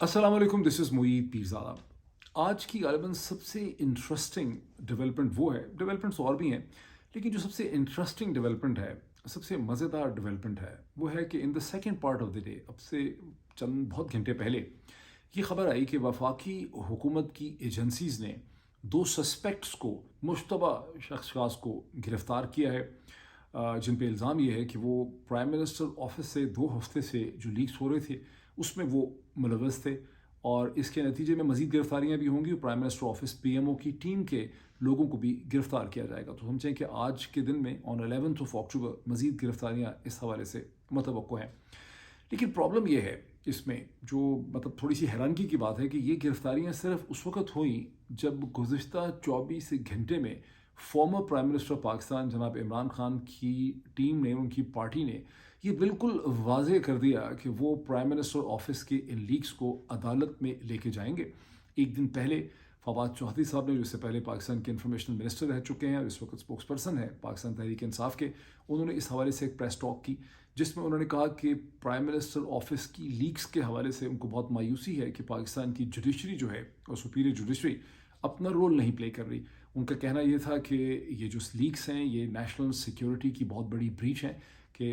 अस्सलाम वालेकुम, this is Moeed Pirzada. आज की गालिबन सबसे इंटरेस्टिंग डेवलपमेंट वो है, डेवलपमेंट्स और भी हैं, लेकिन जो सबसे इंटरेस्टिंग डेवलपमेंट है, सबसे मज़ेदार डेवलपमेंट है, वो है कि in the second part of the day, अब से चंद बहुत घंटे पहले, ये खबर आई कि वफाकी हुकूमत की एजेंसीज़ ने दो सस्पेक्ट्स को, मुश्तबा शख्स को गिरफ़्तार किया है, जिन पे इल्ज़ाम ये है कि वो प्राइम मिनिस्टर ऑफिस से 2 हफ्ते से जो लीक्स हो रहे थे उसमें वो मुलव्वस थे, और इसके नतीजे में मज़ीद गिरफ्तारियाँ भी होंगी और प्राइम मिनिस्टर ऑफिस पीएमओ की टीम के लोगों को भी गिरफ्तार किया जाएगा। तो समझें कि आज के दिन में ऑन 11 अक्टूबर मज़ीद गिरफ्तारियाँ इस हवाले से मुतवक्को हैं। लेकिन प्रॉब्लम ये है इसमें, जो मतलब थोड़ी सी हैरानगी की बात है, कि ये गिरफ्तारियाँ सिर्फ उस वक्त हुई जब गुज़िश्ता 24 घंटे में फॉर्मर प्राइम मिनिस्टर पाकिस्तान जनाब इमरान खान की टीम ने, उनकी पार्टी ने ये बिल्कुल वाज़ेह कर दिया कि वो प्राइम मिनिस्टर ऑफिस के इन लीक्स को अदालत में लेके जाएंगे। एक दिन पहले फवाद चौधरी साहब ने, जो इससे पहले पाकिस्तान के इंफॉर्मेशन मिनिस्टर रह चुके हैं और इस वक्त स्पोक्स पर्सन है पाकिस्तान तहरीक इंसाफ के, उन्होंने इस हवाले से एक प्रेस टॉक की जिसमें उन्होंने कहा कि प्राइम मिनिस्टर ऑफिस की लीक्स के हवाले से उनको बहुत मायूसी है कि पाकिस्तान की जुडिशरी जो है और सुपीरियर जुडिशरी अपना रोल नहीं प्ले कर रही। उनका कहना ये था कि ये जो लीक्स हैं ये नेशनल सिक्योरिटी की बहुत बड़ी ब्रीच है, कि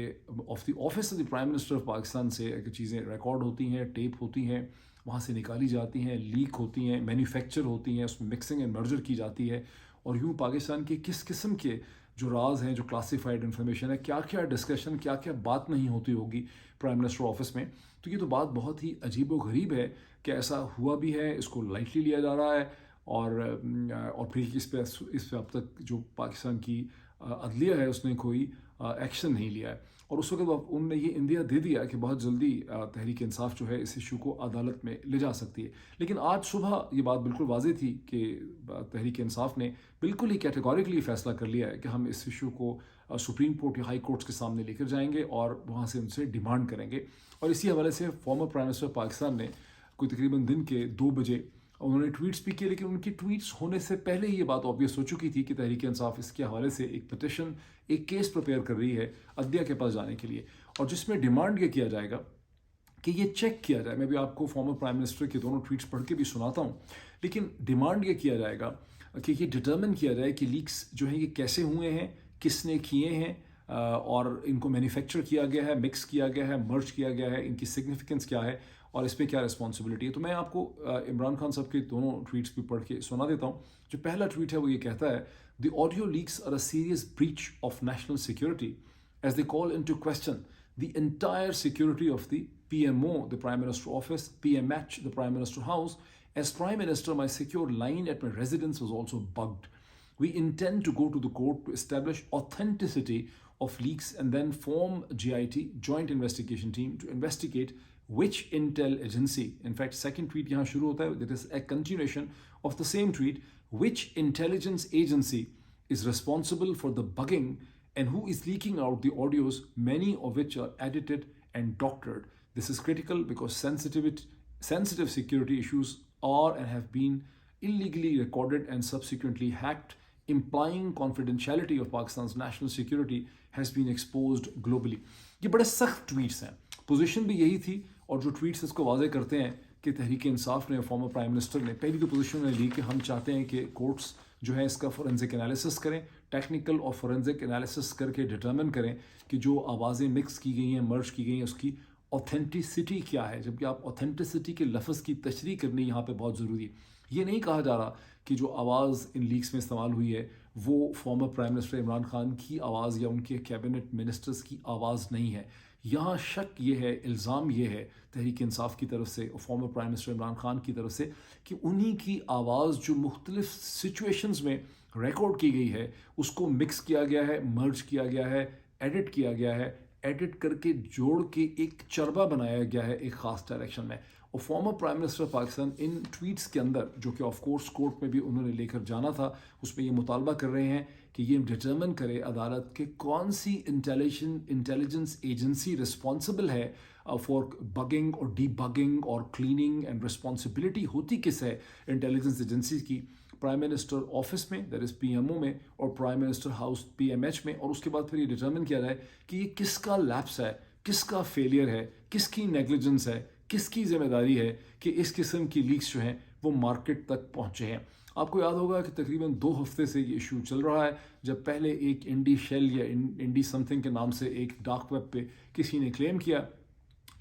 of the office of the prime minister of Pakistan से अगर चीज़ें रिकॉर्ड होती हैं, टेप होती हैं, वहाँ से निकाली जाती हैं, लीक होती हैं, मैन्युफैक्चर होती हैं, उसमें मिक्सिंग एंड मर्जर की जाती है, और यूँ पाकिस्तान के किस किस्म के जो राज हैं, जो क्लासिफाइड इन्फॉर्मेशन है, क्या क्या डिस्कशन, क्या क्या बात नहीं होती होगी प्राइम मिनिस्टर ऑफिस में। तो ये तो बात बहुत ही अजीब व गरीब है कि ऐसा हुआ भी है, इसको लाइटली लिया जा रहा है, और फिर इस पे अब तक जो पाकिस्तान की अदलिया है उसने कोई एक्शन नहीं लिया है। और उस वक्त उनने ये इंदिया दे दिया कि बहुत जल्दी तहरीक इंसाफ जो है इस इशू को अदालत में ले जा सकती है। लेकिन आज सुबह ये बात बिल्कुल वाज़ेह थी कि तहरीक इंसाफ ने बिल्कुल ही कैटेगोरिकली फ़ैसला कर लिया है कि हम इस इशू को सुप्रीम कोर्ट या हाई कोर्ट्स के सामने लेकर जाएंगे और वहाँ से उनसे डिमांड करेंगे। और इसी हवाले से फॉर्मर प्राइम मिनिस्टर पाकिस्तान ने कोई तकरीबन दिन के 2 बजे उन्होंने ट्वीट्स भी किए, लेकिन उनकी ट्वीट्स होने से पहले ही ये बात ऑब्वियस हो चुकी थी कि तहरीक इंसाफ इसके हवाले से एक पिटिशन, एक केस प्रिपेयर कर रही है अदलिया के पास जाने के लिए, और जिसमें डिमांड ये किया जाएगा कि ये चेक किया जाए। मैं भी आपको फॉर्मर प्राइम मिनिस्टर के दोनों ट्वीट्स पढ़ के भी सुनाता हूँ, लेकिन डिमांड ये किया जाएगा कि ये डिटर्मिन किया जाए कि लीक्स जो हैं ये कैसे हुए हैं, किसने किए हैं, और इनको मैन्युफैक्चर किया गया है, मिक्स किया गया है, मर्ज किया गया है, इनकी सिग्निफिकेंस क्या है और इस पर क्या रिस्पॉन्सिबिलिटी है। तो मैं आपको इमरान खान साहब के दोनों ट्वीट्स भी पढ़ के सुना देता हूँ। जो पहला ट्वीट है वो ये कहता है, the audio leaks are a serious breach of national security as they call into question the entire security of the PMO, the Prime Minister Office, PMH, the Prime Minister House. As Prime Minister, my secure line at my residence was also bugged. We intend to go to the court to establish authenticity of leaks and then form GIT, Joint Investigation Team, to investigate which intel agency, in fact, second tweet yahan shuru hota hai, that is a continuation of the same tweet, which intelligence agency is responsible for the bugging and who is leaking out the audios, many of which are edited and doctored. This is critical because sensitive security issues are and have been illegally recorded and subsequently hacked, implying confidentiality of Pakistan's national security has been exposed globally. ये बड़े सख्त tweets हैं, position भी यही थी, और जो tweets इसको वाजे करते हैं कि तहरीक इंसाफ ने, फॉर्मर प्राइम मिनिस्टर ने पहली तो पोजीशन ली कि हम चाहते हैं कि कोर्ट्स जो है इसका फोरेंसिक एनालिसिस करें, टेक्निकल और फोरेंसिक एनालिसिस करके डिटर्मिन करें कि जो आवाज़ें मिक्स की गई हैं, मर्ज की गई हैं, उसकी ऑथेंटिसिटी क्या है। जबकि आप ऑथेंटिसिटी के लफ्ज़ की तशरीह करनी यहाँ पे बहुत ज़रूरी है। ये नहीं कहा जा रहा कि जो आवाज़ इन लीक्स में इस्तेमाल हुई है वो former prime minister Imran Khan की आवाज़ या उनके कैबिनेट मिनिस्टर्स की आवाज़ नहीं है। यहाँ शक ये है, इल्ज़ाम ये है तहरीक इंसाफ की तरफ से और former prime minister Imran Khan की तरफ से कि उन्हीं की आवाज़ जो मुख्तलिफ सिचुएशंस में रिकॉर्ड की गई है उसको मिक्स किया गया है, मर्ज किया गया है, एडिट किया गया है, एडिट करके जोड़ के एक चरबा बनाया गया है एक ख़ास डायरेक्शन में। और फॉर्मर प्राइम मिनिस्टर पाकिस्तान इन ट्वीट्स के अंदर, जो कि ऑफ कोर्स कोर्ट में भी उन्होंने लेकर जाना था, उसमें ये मुतालबा कर रहे हैं कि ये डिटर्मिन करे अदालत के कौन सी इंटेलिजेंस एजेंसी रिस्पॉन्सिबल है फॉर बगिंग और डीबगिंग और क्लीनिंग, एंड रिस्पॉन्सिबिलिटी होती किस है इंटेलिजेंस एजेंसी की, प्राइम मिनिस्टर ऑफिस में दैट इज़ पीएमओ में, और प्राइम मिनिस्टर हाउस पीएमएच में। और उसके बाद फिर ये डिटर्मिन किया जाए कि ये किसका लैप्स है, किसका फेलियर है, किसकी नेग्लिजेंस है, کس کی ذمہ داری ہے کہ اس قسم کی لیکس جو ہیں وہ مارکیٹ تک پہنچے ہیں. آپ کو یاد ہوگا کہ تقریباً 2 ہفتے سے یہ ایشو چل رہا ہے، جب پہلے ایک انڈی شیل یا انڈی سم تھنگ کے نام سے ایک ڈارک ویب پہ کسی نے کلیم کیا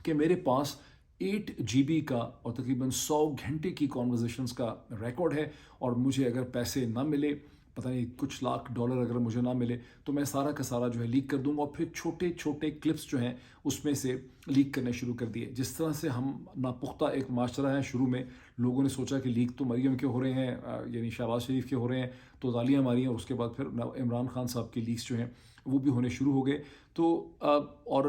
کہ میرے پاس 8 GB کا اور تقریباً 100 گھنٹے کی کانورزیشنز کا ریکارڈ ہے، اور مجھے اگر پیسے نہ ملے، پتہ نہیں کچھ لاکھ ڈالر اگر مجھے نہ ملے، تو میں سارا کا سارا جو ہے لیک کر دوں گا. اور پھر چھوٹے چھوٹے کلپس جو ہیں اس میں سے لیک کرنے شروع کر دیے. جس طرح سے ہم ناپختہ ایک معاشرہ ہے، شروع میں لوگوں نے سوچا کہ لیک تو مریم کے ہو رہے ہیں، یعنی شہباز شریف کے ہو رہے ہیں، تو تالیاں ماری ہیں، اور اس کے بعد پھر عمران خان صاحب کے لیکس جو ہیں وہ بھی ہونے شروع ہو گئے. تو اور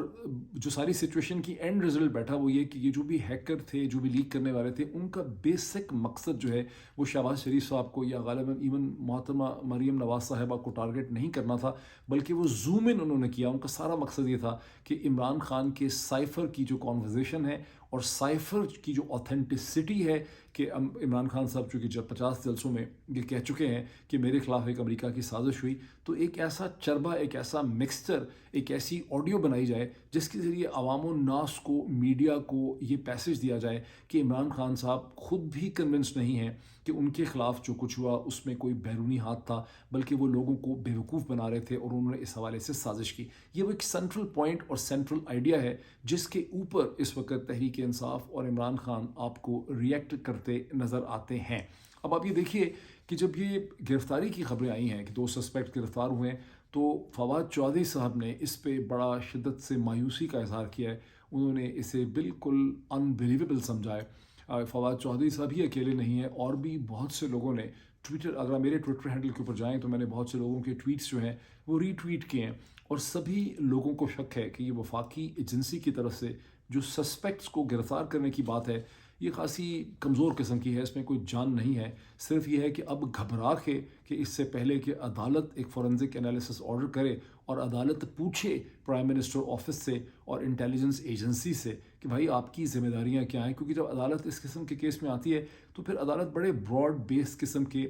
جو ساری سچویشن کی اینڈ رزلٹ بیٹھا وہ یہ کہ یہ جو بھی ہیکر تھے، جو بھی لیک کرنے والے تھے، ان کا بیسک مقصد جو ہے وہ شہباز شریف صاحب کو یا غالباً ایون محترمہ مریم نواز صاحبہ کو ٹارگٹ نہیں کرنا تھا، بلکہ وہ زوم ان انہوں نے کیا. ان کا سارا مقصد یہ تھا کہ عمران خان کے سائفر کی جو کانورزیشن ہے اور سائفر کی جو آتھینٹسٹی ہے، کہ عمران خان صاحب چونکہ جب 50 جلسوں میں یہ کہہ چکے ہیں کہ میرے خلاف ایک امریکہ کی سازش ہوئی، تو ایک ایسا چربہ، ایک ایسا مکسچر، ایک ایسی آڈیو بنائی جائے جس کے ذریعے عوام الناس کو، میڈیا کو یہ پیسج دیا جائے کہ عمران خان صاحب خود بھی کنونس نہیں ہیں کہ ان کے خلاف جو کچھ ہوا اس میں کوئی بیرونی ہاتھ تھا، بلکہ وہ لوگوں کو بیوقوف بنا رہے تھے اور انہوں نے اس حوالے سے سازش کی. یہ وہ ایک سینٹرل پوائنٹ اور سینٹرل آئیڈیا ہے جس کے اوپر اس وقت تحریک انصاف اور عمران خان آپ کو ریئیکٹ کرتے نظر آتے ہیں. اب آپ یہ دیکھیے کہ جب یہ گرفتاری کی خبریں آئی ہیں کہ 2 سسپیکٹ گرفتار ہوئے ہیں، تو فواد چودھری صاحب نے اس پہ بڑا شدت سے مایوسی کا اظہار کیا ہے. انہوں نے اسے بالکل انبلیویبل سمجھا ہے. فواد چودھری صاحب ہی اکیلے نہیں ہیں، اور بھی بہت سے لوگوں نے ٹویٹر، اگر میرے ٹویٹر ہینڈل کے اوپر جائیں تو میں نے بہت سے لوگوں کے ٹویٹس جو ہیں وہ ری ٹویٹ کیے ہیں، اور سبھی لوگوں کو شک ہے کہ یہ وفاقی ایجنسی کی طرف سے جو سسپیکٹس کو گرفتار کرنے کی بات ہے یہ خاصی کمزور قسم کی ہے. اس میں کوئی جان نہیں ہے. صرف یہ ہے کہ اب گھبرا کے کہ اس سے پہلے کہ عدالت ایک فورنزک انالیسس آرڈر کرے اور عدالت پوچھے پرائم منسٹر آفس سے اور انٹیلیجنس ایجنسی سے کہ بھائی آپ کی ذمہ داریاں کیا ہیں، کیونکہ جب عدالت اس قسم کے کیس میں آتی ہے تو پھر عدالت بڑے براڈ بیس قسم کے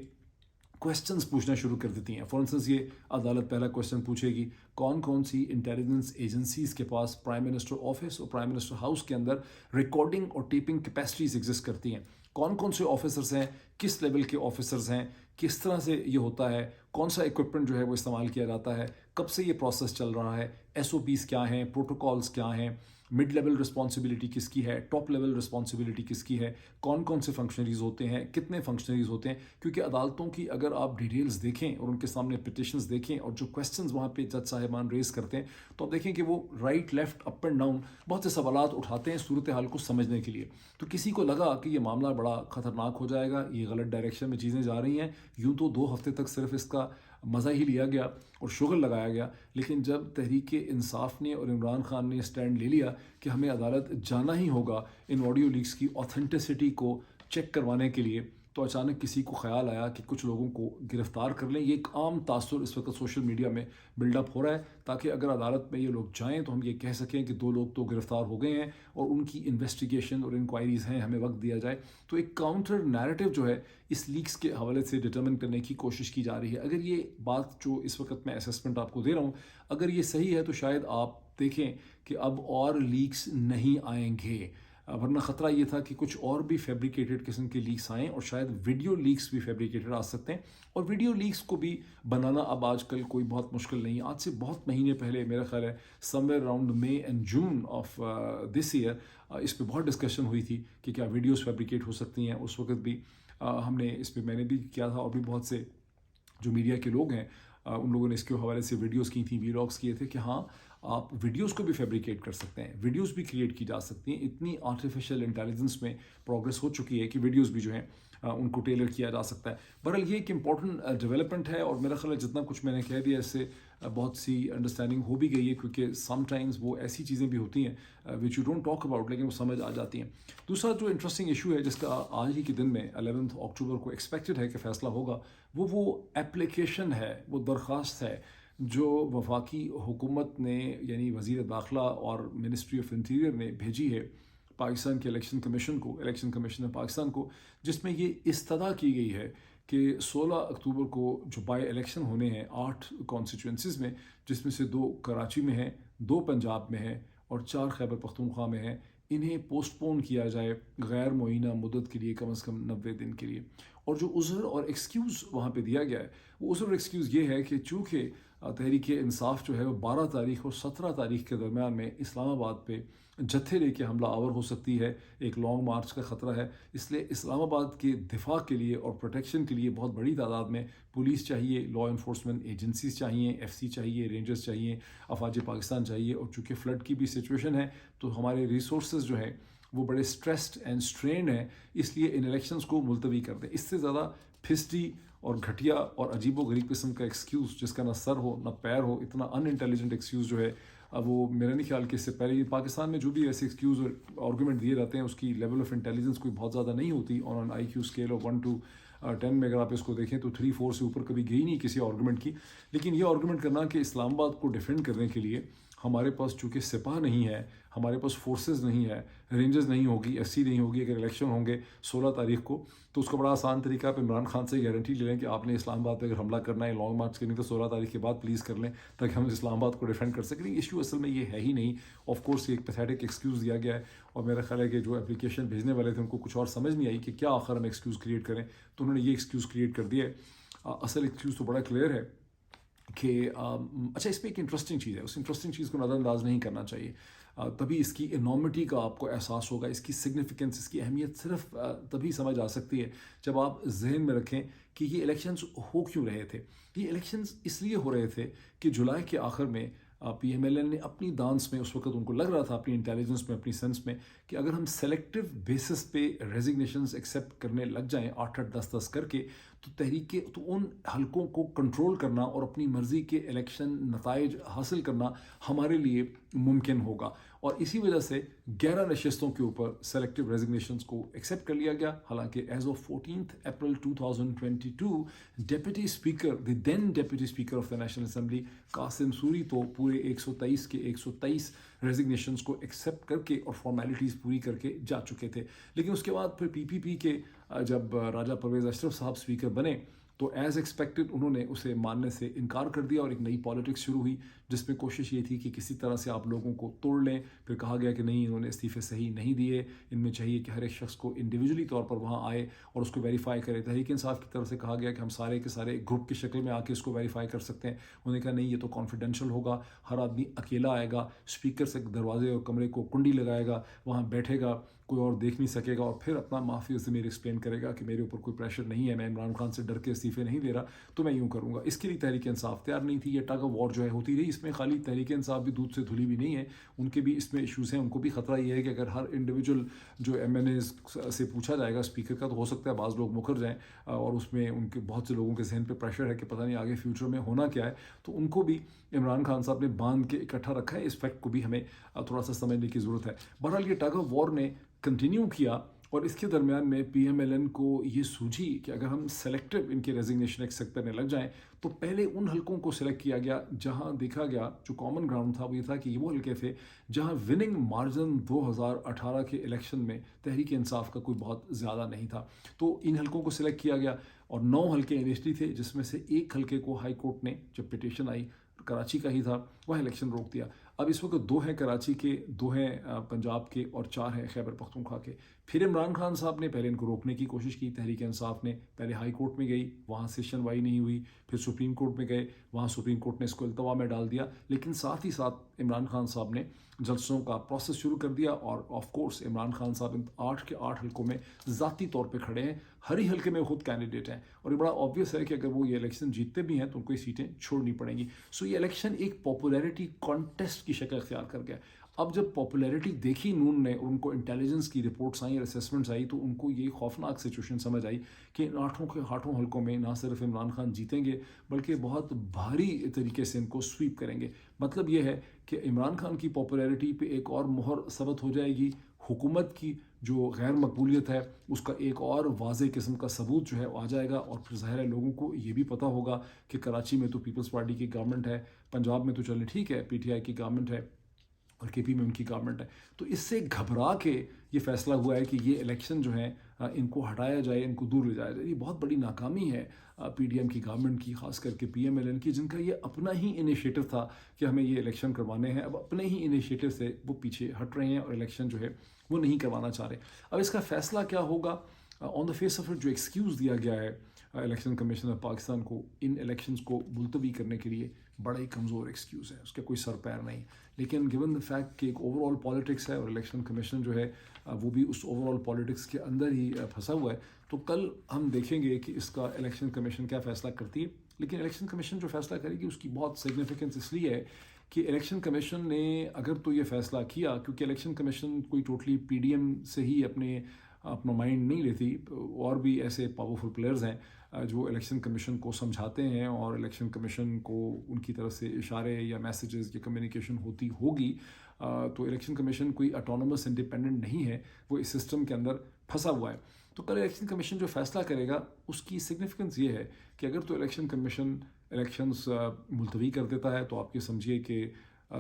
کویسچنز پوچھنا شروع کر دیتی ہیں. فار انسٹنس یہ عدالت پہلا کویسچن پوچھے گی کون کون سی انٹیلیجنس ایجنسیز کے پاس پرائم منسٹر آفس اور پرائم منسٹر ہاؤس کے اندر ریکارڈنگ اور ٹیپنگ کیپیسٹیز ایگزسٹ کرتی ہیں، کون کون سے آفیسرز ہیں، کس لیول کے آفیسرز ہیں، کس طرح سے یہ ہوتا ہے، کون سا ایکوپمنٹ جو ہے وہ استعمال کیا جاتا ہے، کب سے یہ پروسیس چل رہا ہے، ایس او پیز کیا ہیں، پروٹوکالز کیا ہیں، مڈ لیول رسپانسبلٹی کس کی ہے، ٹاپ لیول رسپانسبلٹی کس کی ہے، کون کون سے فنکشنریز ہوتے ہیں، کتنے فنکشنریز ہوتے ہیں. کیونکہ عدالتوں کی اگر آپ ڈیٹیلز دیکھیں اور ان کے سامنے پٹیشنز دیکھیں اور جو کویسچنز وہاں پہ جج صاحبان ریز کرتے ہیں، تو آپ دیکھیں کہ وہ right left up and down بہت سے سوالات اٹھاتے ہیں صورتحال کو سمجھنے کے لیے. تو کسی کو لگا کہ یہ معاملہ بڑا خطرناک ہو جائے گا، یہ غلط ڈائریکشن میں چیزیں جا رہی ہیں، یوں تو 2 ہفتے تک صرف اس کا مزہ ہی لیا گیا اور شغل لگایا گیا. لیکن جب تحریک انصاف نے اور عمران خان نے اسٹینڈ لے لیا کہ ہمیں عدالت جانا ہی ہوگا ان آڈیو لیکس کی آتھینٹسٹی کو چیک کروانے کے لیے، تو اچانک کسی کو خیال آیا کہ کچھ لوگوں کو گرفتار کر لیں. یہ ایک عام تاثر اس وقت سوشل میڈیا میں بلڈ اپ ہو رہا ہے تاکہ اگر عدالت میں یہ لوگ جائیں تو ہم یہ کہہ سکیں کہ 2 لوگ تو گرفتار ہو گئے ہیں اور ان کی انویسٹیگیشن اور انکوائریز ہیں، ہمیں وقت دیا جائے. تو ایک کاؤنٹر نیریٹو جو ہے اس لیکس کے حوالے سے ڈٹرمن کرنے کی کوشش کی جا رہی ہے. اگر یہ بات جو اس وقت میں اسسمنٹ آپ کو دے رہا ہوں اگر یہ صحیح ہے تو شاید آپ دیکھیں کہ اب اور لیکس نہیں آئیں گے، ورنہ خطرہ یہ تھا کہ کچھ اور بھی فیبریکیٹڈ قسم کے لیکس آئیں اور شاید ویڈیو لیکس بھی فیبریکیٹڈ آ سکتے ہیں. اور ویڈیو لیکس کو بھی بنانا اب آج کل کوئی بہت مشکل نہیں ہے. آج سے بہت مہینے پہلے میرا خیال ہے somewhere around May and June of this year اس پہ بہت ڈسکشن ہوئی تھی کہ کیا ویڈیوز فیبریکیٹ ہو سکتی ہیں. اس وقت بھی ہم نے اس پہ، میں نے بھی کیا تھا اور بھی بہت سے جو میڈیا کے لوگ ہیں ان لوگوں نے اس کے حوالے سے ویڈیوز کی تھیں، ویلاگس کیے تھے کہ ہاں آپ ویڈیوز کو بھی فیبریکیٹ کر سکتے ہیں، ویڈیوز بھی کریٹ کی جا سکتی ہیں. اتنی آرٹیفیشل انٹیلیجنس میں پروگرس ہو چکی ہے کہ ویڈیوز بھی جو ہیں ان کو ٹیلر کیا جا سکتا ہے. بہرحال یہ ایک امپورٹنٹ ڈیولپمنٹ ہے اور میرا خیال ہے جتنا کچھ میں نے کہہ دیا اس سے بہت سی انڈرسٹینڈنگ ہو بھی گئی ہے، کیونکہ سم ٹائمز وہ ایسی چیزیں بھی ہوتی ہیں which you don't talk about لیکن وہ سمجھ آ جاتی ہیں. دوسرا جو انٹرسٹنگ ایشو ہے جس کا آج ہی کے دن میں 11 اکتوبر کو ایکسپیکٹڈ ہے کہ فیصلہ ہوگا، وہ ایپلیکیشن ہے، وہ درخواست ہے جو وفاقی حکومت نے یعنی وزیر داخلہ اور منسٹری آف انٹیریئر نے بھیجی ہے پاکستان کے الیکشن کمیشن کو، الیکشن کمیشن آف پاکستان کو، جس میں یہ استدعا کی گئی ہے کہ 16 اکتوبر کو جو بائی الیکشن ہونے ہیں 8 کانسٹیچوئنسیز میں، جس میں سے 2 کراچی میں ہیں، 2 پنجاب میں ہیں اور 4 خیبر پختونخوا میں ہیں، इन्हें पोस्टपोन किया जाए गैर मुअय्यना मुद्दत के लिए, कम से कम 90 दिन के लिए। और जो उज़्र और एक्सक्यूज़ वहाँ पे दिया गया है, वो उज़्र और एक्सक्यूज़ ये है कि चूँकि तहरीक इंसाफ जो है वो 12 तारीख और 17 तारीख के दरमियान में इस्लामाबाद पे जत्थे लेके हमला आवर हो सकती है, एक लॉन्ग मार्च का ख़तरा है, इसलिए इस्लामाबाद के दिफा के लिए और प्रोटेक्शन के लिए बहुत बड़ी तादाद में पुलिस चाहिए, लॉ इन्फोर्समेंट एजेंसीज चाहिए, एफसी चाहिए, रेंजर्स चाहिए, अफवाज पाकिस्तान चाहिए। और चूँकि फ़्लड की भी सिचुएशन है तो हमारे रिसोर्सेज जो हैं वो बड़े स्ट्रेस्ड एंड स्ट्रेन है, इसलिए इन इलेक्शंस को मुलतवी कर दें। इससे ज़्यादा फिस्टी और घटिया और अजीबो गरीब किस्म का एक्सक्यूज़ जिसका ना सर हो ना पैर हो, इतना अनइंटेलिजेंट एक्सक्यूज़ जो है वो मेरा नहीं ख्याल कि इससे पहले पाकिस्तान में जो भी ऐसे एक्सक्यूज़ और आर्गूमेंट दिए जाते हैं उसकी लेवल ऑफ इंटेलिजेंस कोई बहुत ज़्यादा नहीं होती। On an IQ scale of 1 to 10 में अगर आप इसको देखें तो 3-4 से ऊपर कभी गई नहीं किसी आर्गूमेंट की। लेकिन ये आर्गूमेंट करना कि इस्लामाबाद को डिफेंड करने के लिए हमारे पास चूँकि सिपाह नहीं है, हमारे पास फोर्सेस नहीं है, रेंजर्स नहीं होगी, SC नहीं होगी, अगर इलेक्शन होंगे 16 तारीख को तो उसका बड़ा आसान तरीका आप इमरान खान से गारंटी ले लें कि आपने इस्लामाबाद पे अगर हमला करना है, लॉन्ग मार्च करनी, तो 16 तारीख के बाद प्लीज़ कर लें ताकि हम इस्लामाबाद को डिफेंड कर सकें। इशू असल में ये है ही नहीं। ऑफ कोर्स ये एक पैथेटिक एक्सक्यूज़ दिया गया है और मेरा ख्याल है कि जो एप्लीकेशन भेजने वाले थे उनको कुछ और समझ नहीं आई कि क्या आखिर हम एक्सक्यूज़ क्रिएट करें, तो उन्होंने ये एक्सक्यूज़ क्रिएट कर दिया है। असल एक्सक्यूज़ तो बड़ा क्लियर है कि अच्छा, इस पर एक इंटरेस्टिंग चीज़ है, उस इंटरेस्टिंग चीज़ को नज़रअंदाज नहीं करना चाहिए। तभी इसकी इनॉर्मिटी का आपको एहसास होगा, इसकी सिग्निफिकेंस, इसकी अहमियत सिर्फ तभी समझ आ सकती है जब आप जहन में रखें कि ये इलेक्शंस हो क्यों रहे थे। ये इलेक्शंस इसलिए हो रहे थे कि जुलाई के आखिर में PMLN ने अपनी दांस में, उस वक्त उनको लग रहा था अपनी इंटेलिजेंस में, अपनी सेंस में, कि अगर हम सेलेक्टिव बेसिस पे रेजिग्नेशंस एक्सेप्ट करने लग जाएं 8-8 10-10 करके, तो तहरीक तो उन हलकों को कंट्रोल करना और अपनी मर्ज़ी के इलेक्शन नताइज हासिल करना हमारे लिए मुमकिन होगा। और इसी वजह से 11 नशस्तों के ऊपर सेलेक्टिव रेजिग्नेशंस को एक्सेप्ट कर लिया गया। हालांकि as of 14 April 2022 deputy speaker, the then deputy speaker of the national assembly Qasim Suri तो पूरे 123 के 123 रेजिग्नेशंस को एक्सेप्ट करके और फॉर्मेलिटीज़ पूरी करके जा चुके थे। लेकिन उसके बाद फिर PPP के जब राजा परवेज़ अशरफ साहब स्पीकर बने तो एज़ एक्सपेक्टेड उन्होंने उसे मानने से इनकार कर दिया और एक नई पॉलिटिक्स शुरू हुई जिसमें कोशिश ये थी कि किसी तरह से आप लोगों को तोड़ लें। फिर कहा गया कि नहीं, इन्होंने इस्तीफ़े सही नहीं दिए, इनमें चाहिए कि हर एक शख्स को इंडिविजुअली तौर पर वहाँ आए और उसको वेरीफाई करे। तहरीक इंसाफ की तरफ से कहा गया कि हम सारे के सारे ग्रुप की शक्ल में आके इसको वेरीफाई कर सकते हैं। उन्होंने कहा नहीं, ये तो कॉन्फिडेंशियल होगा, हर आदमी अकेला आएगा, स्पीकर से दरवाजे और कमरे को कुंडी लगाएगा, वहाँ बैठेगा, कोई और देख नहीं सकेगा और फिर अपना माफ़ी ज़मीर एक्सप्लेन करेगा कि मेरे ऊपर कोई प्रेशर नहीं है, मैं इमरान खान से डर के इस्तीफ़े नहीं दे रहा, तो मैं यूँ करूँगा। इसके लिए तहरीक इंसाफ तैयार नहीं थी। ये टग ऑफ वॉर जो है होती रही। इसमें खाली तहरीक इंसाफ भी दूध से धुली भी नहीं है, उनके भी इसमें इशूज़ हैं। उनको भी ख़तरा ये है कि अगर हर इंडिविजुअल जो MNAs से पूछा जाएगा स्पीकर का, तो हो सकता है बाज़ लोग मुकर जाएँ और उसमें उनके बहुत से लोगों के जहन पर प्रेशर है कि पता नहीं आगे फ्यूचर में होना क्या है। तो उनको भी इमरान खान साहब ने बांध के इकट्ठा रखा है। इस फैक्ट को भी हमें थोड़ा सा समझने की ज़रूरत है। बहरहाल ये टग ऑफ वॉर ने कंटिन्यू किया और इसके दरमियान में PMLN को ये सूझी कि अगर हम सेलेक्टिव इनके रेजिग्नेशन एक्सेप्ट करने लग जाएं तो पहले उन हलकों को सिलेक्ट किया गया जहां देखा गया जो कॉमन ग्राउंड था वो ये था कि ये वो हलके थे जहां विनिंग मार्जिन 2018 के इलेक्शन में तहरीक इंसाफ का कोई बहुत ज़्यादा नहीं था। तो इन हलकों को सिलेक्ट किया गया और 9 हलके इनिशियली थे जिसमें से एक हलके को हाई कोर्ट ने, जब पिटीशन आई, कराची का ही था, वह इलेक्शन रोक दिया। अब इस वक्त 2 हैं कराची के, 2 हैं पंजाब के और 4 हैं खैबर पख्तूनख्वा के। फिर इमरान खान साहब ने पहले इनको रोकने की कोशिश की। तहरीक इंसाफ ने पहले हाई कोर्ट में गई, वहाँ से सुनवाई नहीं हुई, फिर सुप्रीम कोर्ट में गए, वहाँ सुप्रीम कोर्ट ने इसको इल्तवा में डाल दिया। लेकिन साथ ही साथ इमरान खान साहब ने जलसों का प्रोसेस शुरू कर दिया और ऑफ कोर्स इमरान खान साहब इन 8 के 8 हलकों में ज़ाती तौर पे खड़े हैं। हर ही हलके में खुद कैंडिडेट हैं और ये बड़ा ऑब्वियस है कि अगर वो ये इलेक्शन जीतते भी हैं तो उनको ये सीटें छोड़नी पड़ेंगी। सो ये इलेक्शन एक पॉपुलैरिटी कॉन्टेस्ट की शक्ल इख्तियार कर गया। अब जब पॉपुलैरिटी देखी नून ने और उनको इंटेलिजेंस की रिपोर्ट्स आई और असेसमेंट्स आई तो उनको ये खौफनाक सिचुएशन समझ आई कि इन 8 हलकों में ना सिर्फ इमरान खान जीतेंगे बल्कि बहुत भारी तरीके से इनको स्वीप करेंगे। मतलब ये है कि इमरान खान की पॉपुलैरिटी पे एक और मोहर सबत हो जाएगी। हुकूमत की जो गैर मकबूलियत है उसका एक और वाज़े किस्म का सबूत जो है आ जाएगा और फिर ज़ाहिर है लोगों को ये भी पता होगा कि कराची में तो पीपल्स पार्टी की गवर्नमेंट है, पंजाब में तो चलें ठीक है PTI की गवर्नमेंट है, और केपी में उनकी गवर्नमेंट है। तो इससे घबरा के ये फैसला हुआ है कि ये इलेक्शन जो है इनको हटाया जाए, इनको दूर ले जाया जाए। ये बहुत बड़ी नाकामी है पीडीएम की गवर्नमेंट की, खास करके पीएमएलएन की, जिनका ये अपना ही इनिशिएटिव था कि हमें ये इलेक्शन करवाने हैं। अब अपने ही इनिशिएटिव से वो पीछे हट रहे हैं और इलेक्शन जो है वो नहीं करवाना चाह रहे। अब इसका फैसला क्या होगा? On the face of it जो एक्सक्यूज़ दिया गया है इलेक्शन कमीशन ऑफ पाकिस्तान को इन इलेक्शंस को मुलतवी करने के लिए, बड़ा ही कमज़ोर एक्सक्यूज़ है, उसका कोई सर पैर नहीं। लेकिन गिवन द फैक्ट कि एक ओवरऑल पॉलिटिक्स है और इलेक्शन कमीशन जो है वो भी उस ओवरऑल पॉलिटिक्स के अंदर ही फंसा हुआ है, तो कल हम देखेंगे कि इसका इलेक्शन कमीशन क्या फ़ैसला करती है। लेकिन इलेक्शन कमीशन जो फ़ैसला करेगी उसकी बहुत सिग्निफिकेंस इसलिए है कि इलेक्शन कमीशन ने अगर तो ये फ़ैसला किया, क्योंकि इलेक्शन कमीशन कोई टोटली पीडीएम से ही अपना माइंड नहीं लेती, और भी ऐसे पावरफुल प्लेयर्स हैं जो इलेक्शन कमीशन को समझाते हैं और इलेक्शन कमीशन को उनकी तरफ से इशारे या मैसेजेस या कम्युनिकेशन होती होगी। तो इलेक्शन कमीशन कोई ऑटोनमस इंडिपेंडेंट नहीं है, वो इस सिस्टम के अंदर फंसा हुआ है। तो कल इलेक्शन कमीशन जो फैसला करेगा उसकी सिग्निफिकेंस ये है कि अगर तो इलेक्शन कमीशन इलेक्शंस मुलतवी कर देता है तो आप ये समझिए कि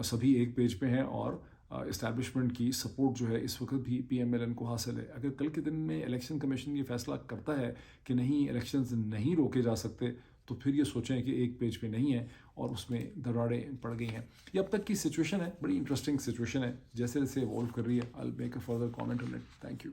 सभी एक पेज पे हैं और इस्टेब्लिशमेंट की सपोर्ट जो है इस वक्त भी पीएमएलएन को हासिल है। अगर कल के दिन में इलेक्शन कमीशन ये फैसला करता है कि नहीं, इलेक्शंस नहीं रोके जा सकते, तो फिर ये सोचें कि एक पेज पे नहीं है और उसमें दरारें पड़ गई हैं। ये अब तक की सिचुएशन है, बड़ी इंटरेस्टिंग सिचुएशन है, जैसे जैसे इवॉल्व कर रही है। I will make a further comment on it. Thank you.